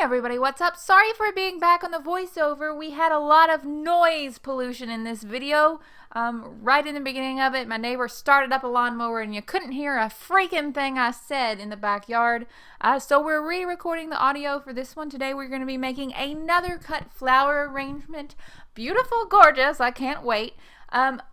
everybody, what's up? Sorry for being back on the voiceover. We had a lot of noise pollution in this video. Right in the beginning of it, my neighbor started up a lawnmower and you couldn't hear a freaking thing I said in the backyard. So we're re-recording the audio for this one. Today we're going to be making another cut flower arrangement. Beautiful, gorgeous, I can't wait.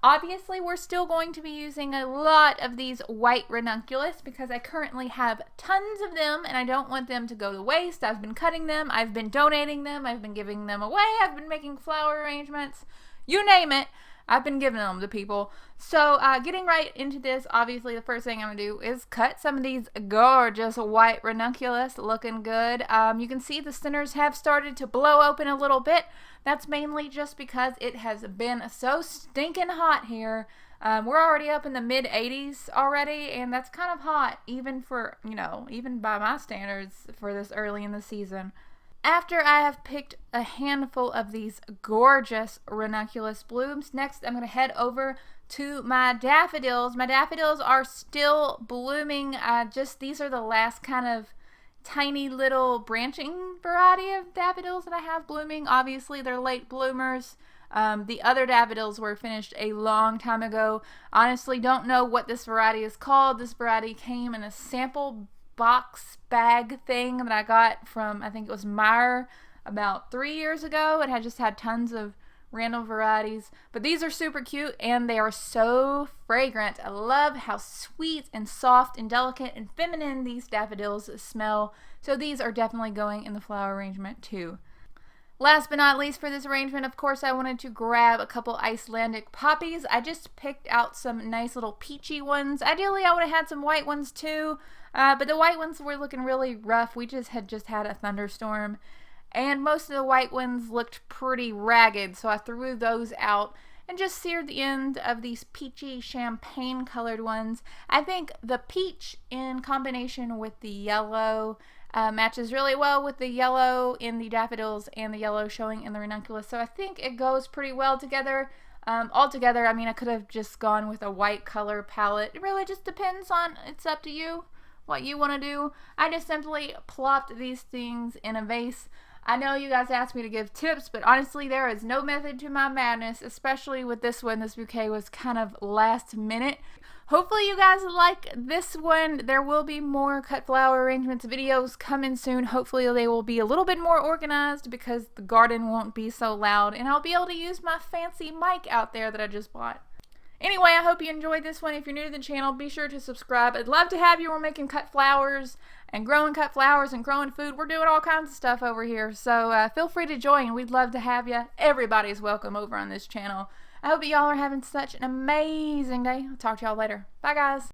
Obviously we're still going to be using a lot of these white ranunculus because I currently have tons of them and I don't want them to go to waste. I've been cutting them, I've been donating them, I've been giving them away, I've been making flower arrangements, you name it. I've been giving them to people. So getting right into this, obviously the first thing I'm going to do is cut some of these gorgeous white ranunculus, looking good. You can see the centers have started to blow open a little bit. That's mainly just because it has been so stinking hot here. We're already up in the mid 80s already, and that's kind of hot even for, even by my standards for this early in the season. After I have picked a handful of these gorgeous ranunculus blooms, next I'm going to head over to my daffodils. My daffodils are still blooming. These are the last kind of tiny little branching variety of daffodils that I have blooming. Obviously, they're late bloomers. The other daffodils were finished a long time ago. Honestly, don't know what this variety is called. This variety came in a sample box bag thing that I got from, I think it was Meyer about 3 years ago. It had just had tons of random varieties, but these are super cute and they are so fragrant. I love how sweet and soft and delicate and feminine these daffodils smell, so these are definitely going in the flower arrangement too. Last but not least for this arrangement, of course, I wanted to grab a couple Icelandic poppies. I just picked out some nice little peachy ones. Ideally, I would have had some white ones too, but the white ones were looking really rough. We just had a thunderstorm, and most of the white ones looked pretty ragged, so I threw those out and just seared the end of these peachy champagne colored ones. I think the peach in combination with the yellow matches really well with the yellow in the daffodils and the yellow showing in the ranunculus, so I think it goes pretty well together. Altogether, I mean, I could have just gone with a white color palette. It really just depends on, it's up to you what you want to do. I just simply plopped these things in a vase. I know you guys asked me to give tips, but honestly there is no method to my madness, especially with this one. This bouquet was kind of last minute. Hopefully you guys like this one. There will be more cut flower arrangements videos coming soon. Hopefully they will be a little bit more organized because the garden won't be so loud and I'll be able to use my fancy mic out there that I just bought. Anyway, I hope you enjoyed this one. If you're new to the channel, be sure to subscribe. I'd love to have you. We're making cut flowers and growing cut flowers and growing food. We're doing all kinds of stuff over here, so feel free to join. We'd love to have you. Everybody's welcome over on this channel. I hope y'all are having such an amazing day. I'll talk to y'all later. Bye, guys.